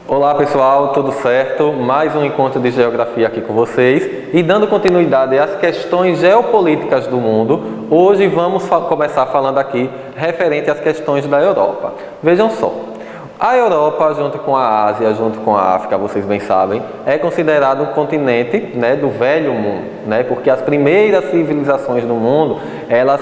Olá pessoal, tudo certo? Mais um encontro de geografia aqui com vocês e dando continuidade às questões geopolíticas do mundo, hoje vamos começar falando aqui referente às questões da Europa. Vejam só, a Europa junto com a Ásia, junto com a África, vocês bem sabem, é considerado um continente, né, do velho mundo, né, porque as primeiras civilizações do mundo, elas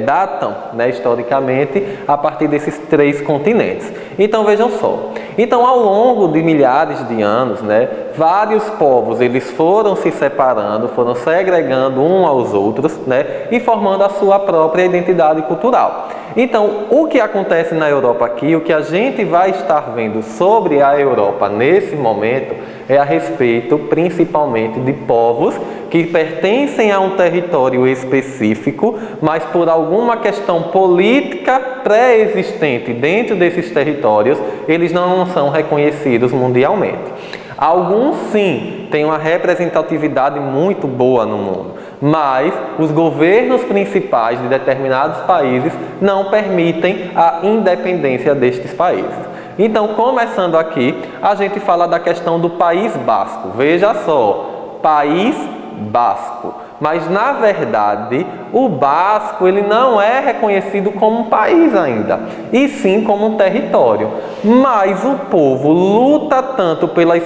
datam, né, historicamente a partir desses três continentes. Então vejam só, então ao longo de milhares de anos, né, vários povos eles foram se separando, foram segregando uns aos outros, né, e formando a sua própria identidade cultural. Então, o que acontece na Europa aqui, o que a gente vai estar vendo sobre a Europa nesse momento é a respeito principalmente de povos que pertencem a um território específico, mas por alguma questão política pré-existente dentro desses territórios, eles não são reconhecidos mundialmente. Alguns sim têm uma representatividade muito boa no mundo, mas os governos principais de determinados países não permitem a independência destes países. Então, começando aqui, a gente fala da questão do País Basco. Veja só, País Basco. Mas, na verdade, o basco ele não é reconhecido como um país ainda, e sim como um território. Mas o povo luta tanto pela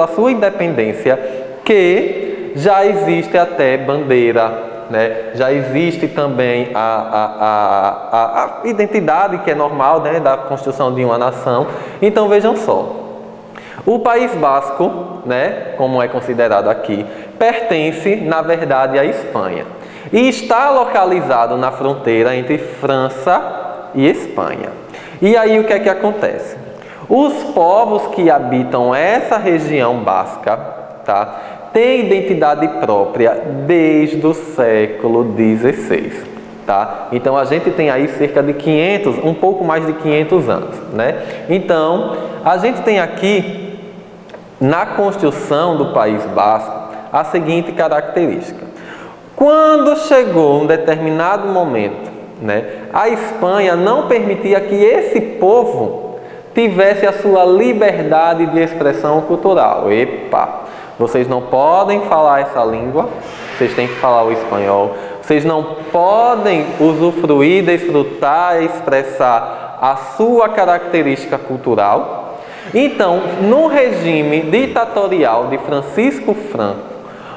sua independência que já existe até bandeira, né? Já existe também a identidade que é normal, né, da construção de uma nação. Então, vejam só. O País Basco, né, como é considerado aqui, pertence, na verdade, à Espanha e está localizado na fronteira entre França e Espanha. E aí o que é que acontece? Os povos que habitam essa região basca, tá, têm identidade própria desde o século XVI. Tá? Então a gente tem aí cerca de 500, um pouco mais de 500 anos, né? Então a gente tem aqui na construção do País Basco a seguinte característica: quando chegou um determinado momento, né, a Espanha não permitia que esse povo tivesse a sua liberdade de expressão cultural. Epa, vocês não podem falar essa língua, vocês têm que falar o espanhol, vocês não podem usufruir, desfrutar, expressar a sua característica cultural. Então, no regime ditatorial de Francisco Franco,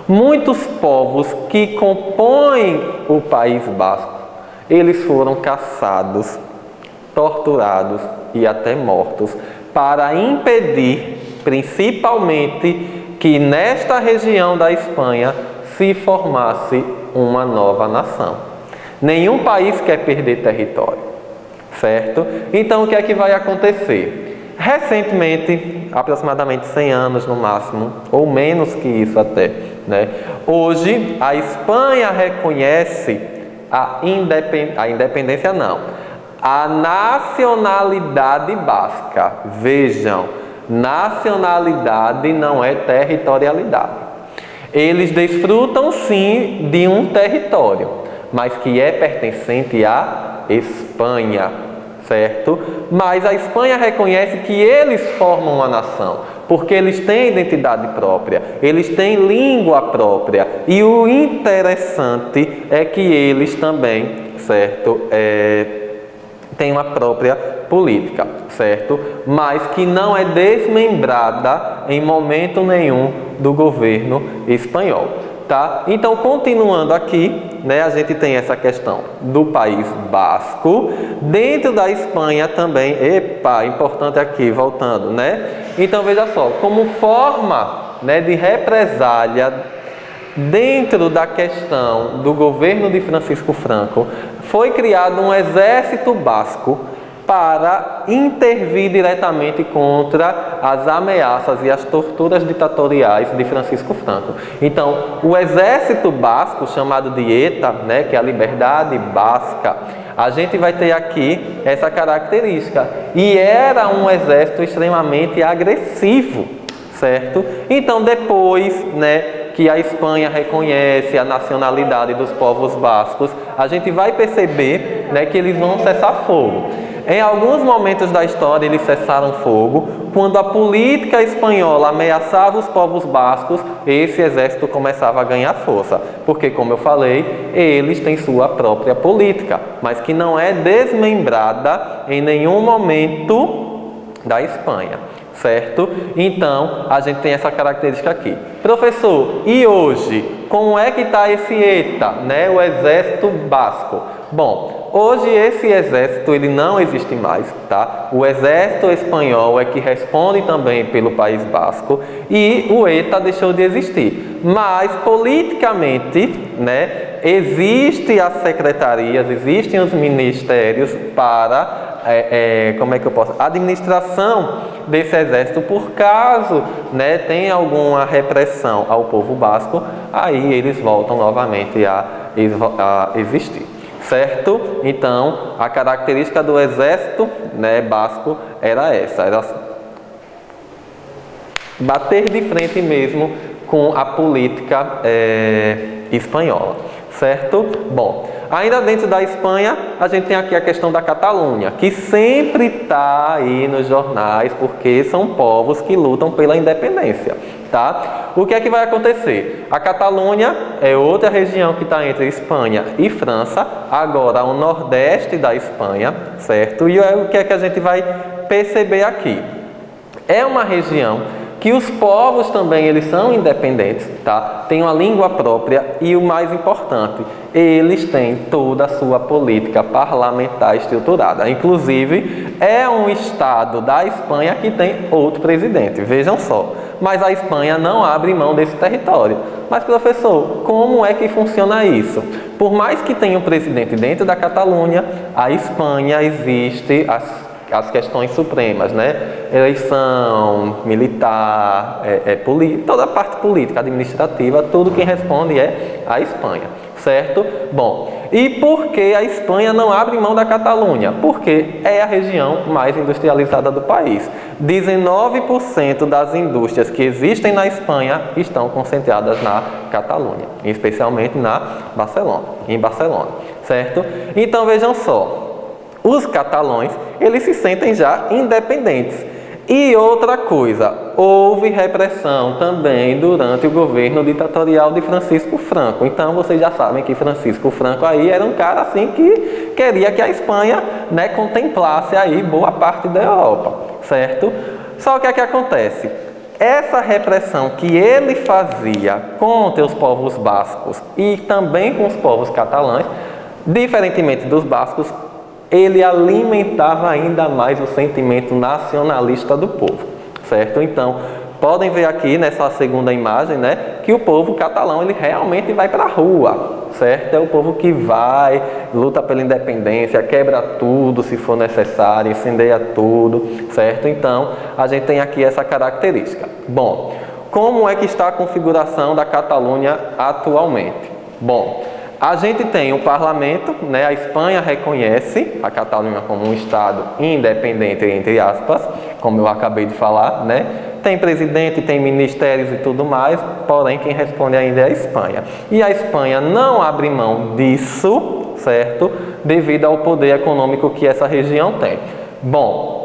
muitos povos que compõem o País Basco, eles foram caçados, torturados e até mortos para impedir, principalmente, que nesta região da Espanha se formasse uma nova nação. Nenhum país quer perder território, certo? Então, o que é que vai acontecer? Recentemente, aproximadamente 100 anos no máximo, ou menos que isso até, né? Hoje, a Espanha reconhece a independência não, a nacionalidade basca. Vejam, nacionalidade não é territorialidade. Eles desfrutam sim de um território, mas que é pertencente à Espanha, certo? Mas a Espanha reconhece que eles formam uma nação, porque eles têm identidade própria, eles têm língua própria, e o interessante é que eles também, certo, têm uma própria política, certo? Mas que não é desmembrada em momento nenhum do governo espanhol. Tá? Então, continuando aqui, né, a gente tem essa questão do País Basco. Dentro da Espanha também, importante aqui, voltando, né? Então, veja só, como forma, né, de represália dentro da questão do governo de Francisco Franco, foi criado um exército basco para intervir diretamente contra as ameaças e as torturas ditatoriais de Francisco Franco. Então, o exército basco, chamado de ETA, né, que é a Liberdade Basca, a gente vai ter aqui essa característica. E era um exército extremamente agressivo, certo? Então, depois, né, que a Espanha reconhece a nacionalidade dos povos bascos, a gente vai perceber, né, que eles vão cessar fogo. Em alguns momentos da história eles cessaram fogo. Quando a política espanhola ameaçava os povos bascos, esse exército começava a ganhar força. Porque, como eu falei, eles têm sua própria política, mas que não é desmembrada em nenhum momento da Espanha, certo? Então, a gente tem essa característica aqui. Professor, e hoje, como é que está esse ETA, né, o exército basco? Bom, hoje esse exército ele não existe mais, tá? O exército espanhol é que responde também pelo País Basco e o ETA deixou de existir. Mas politicamente, né, existem as secretarias, existem os ministérios para administração desse exército, por caso, né, tenha alguma repressão ao povo basco, aí eles voltam novamente a existir. Certo? Então, a característica do exército, né, basco era essa, era bater de frente mesmo com a política espanhola, certo? Bom, ainda dentro da Espanha, a gente tem aqui a questão da Catalunha, que sempre está aí nos jornais, porque são povos que lutam pela independência, tá? O que é que vai acontecer? A Catalunha é outra região que está entre Espanha e França, agora o nordeste da Espanha, certo? E o que é que a gente vai perceber aqui? É uma região que os povos também eles são independentes, tá? Tem uma língua própria e o mais importante, eles têm toda a sua política parlamentar estruturada. Inclusive, é um estado da Espanha que tem outro presidente, vejam só. Mas a Espanha não abre mão desse território. Mas, professor, como é que funciona isso? Por mais que tenha um presidente dentro da Catalunha, a Espanha existe as questões supremas, né? Eleição, militar, toda a parte política, administrativa, tudo quem responde é a Espanha, certo? Bom, e por que a Espanha não abre mão da Catalunha? Porque é a região mais industrializada do país. 19% das indústrias que existem na Espanha estão concentradas na Catalunha, especialmente em Barcelona, certo? Então vejam só, os catalães, eles se sentem já independentes. E outra coisa, houve repressão também durante o governo ditatorial de Francisco Franco. Então vocês já sabem que Francisco Franco aí era um cara assim que queria que a Espanha, né, contemplasse aí boa parte da Europa, certo? Só que o que acontece? Essa repressão que ele fazia contra os povos bascos e também com os povos catalães, diferentemente dos bascos, ele alimentava ainda mais o sentimento nacionalista do povo, certo? Então, podem ver aqui nessa segunda imagem, né, que o povo catalão, ele realmente vai para a rua, certo? É o povo que vai, luta pela independência, quebra tudo se for necessário, incendeia tudo, certo? Então, a gente tem aqui essa característica. Bom, como é que está a configuração da Catalunha atualmente? Bom, a gente tem um parlamento, né? A Espanha reconhece a Catalunha como um estado independente, entre aspas, como eu acabei de falar, né? Tem presidente, tem ministérios e tudo mais, porém quem responde ainda é a Espanha. E a Espanha não abre mão disso, certo? Devido ao poder econômico que essa região tem. Bom,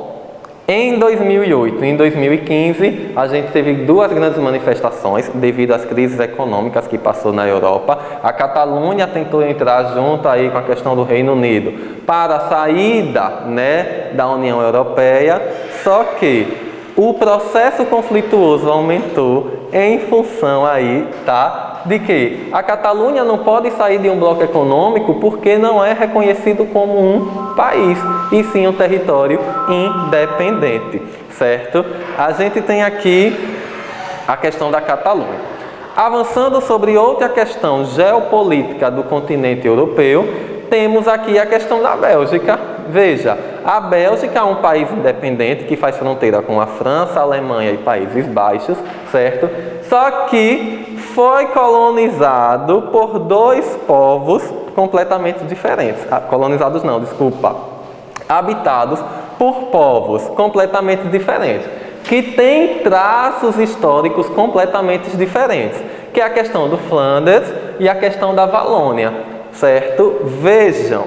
em 2008 e em 2015, a gente teve duas grandes manifestações devido às crises econômicas que passou na Europa. A Catalunha tentou entrar junto aí com a questão do Reino Unido para a saída, né, da União Europeia, só que o processo conflituoso aumentou em função aí, tá, de que a Catalunha não pode sair de um bloco econômico porque não é reconhecido como um país, e sim um território independente, certo? A gente tem aqui a questão da Catalunha. Avançando sobre outra questão geopolítica do continente europeu, temos aqui a questão da Bélgica. Veja, a Bélgica é um país independente que faz fronteira com a França, a Alemanha e Países Baixos, certo? Só que foi colonizado por dois povos completamente diferentes. Colonizados não, desculpa. Habitados por povos completamente diferentes, que têm traços históricos completamente diferentes. que é a questão do Flandres e a questão da Valônia, certo? Vejam,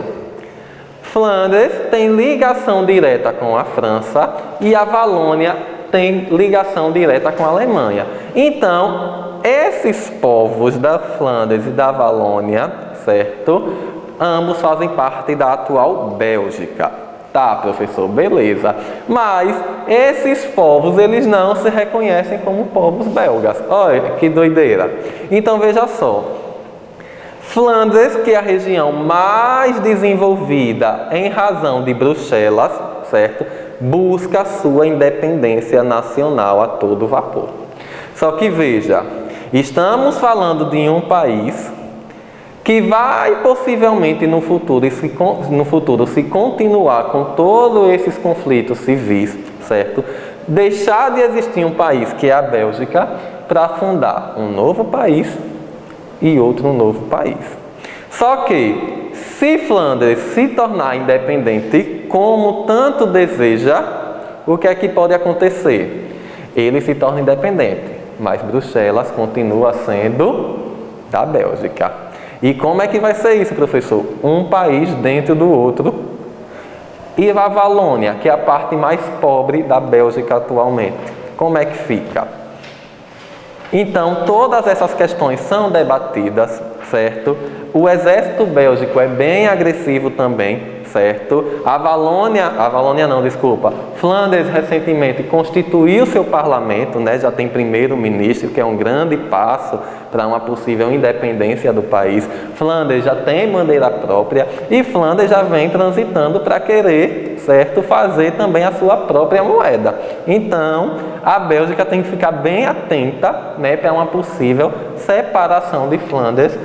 Flandres tem ligação direta com a França e a Valônia tem ligação direta com a Alemanha. Então, esses povos da Flandres e da Valônia, certo? Ambos fazem parte da atual Bélgica. Tá, professor, beleza. Mas esses povos, eles não se reconhecem como povos belgas. Olha que doideira. Então, veja só. Flandres, que é a região mais desenvolvida em razão de Bruxelas, certo? Busca sua independência nacional a todo vapor. Só que veja, estamos falando de um país que vai possivelmente no futuro se continuar com todos esses conflitos civis, certo? Deixar de existir um país que é a Bélgica para fundar um novo país e outro novo país. Só que, se Flandres se tornar independente, como tanto deseja, o que é que pode acontecer? Ele se torna independente, mas Bruxelas continua sendo da Bélgica. E como é que vai ser isso, professor? Um país dentro do outro. E a Valônia, que é a parte mais pobre da Bélgica atualmente. Como é que fica? Então, todas essas questões são debatidas, certo? O exército bélgico é bem agressivo também, certo? Flandres recentemente constituiu seu parlamento, né? Já tem primeiro-ministro, que é um grande passo para uma possível independência do país. Flandres já tem bandeira própria e Flandres já vem transitando para querer, certo, fazer também a sua própria moeda. Então, a Bélgica tem que ficar bem atenta, né, para uma possível separação de Flandres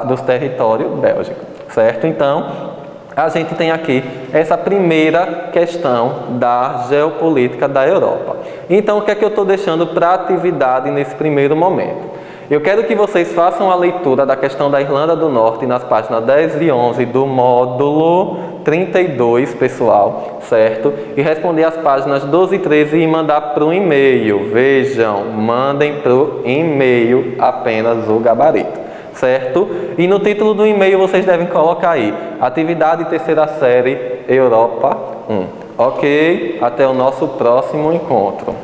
dos territórios bélgicos, certo? Então, a gente tem aqui essa primeira questão da geopolítica da Europa. Então, o que é que eu estou deixando para atividade nesse primeiro momento? Eu quero que vocês façam a leitura da questão da Irlanda do Norte nas páginas 10 e 11 do módulo 32, pessoal, certo? E responder as páginas 12 e 13 e mandar para o e-mail. Vejam, mandem para o e-mail apenas o gabarito, certo? E no título do e-mail vocês devem colocar aí, atividade terceira série Europa 1. Ok? Até o nosso próximo encontro.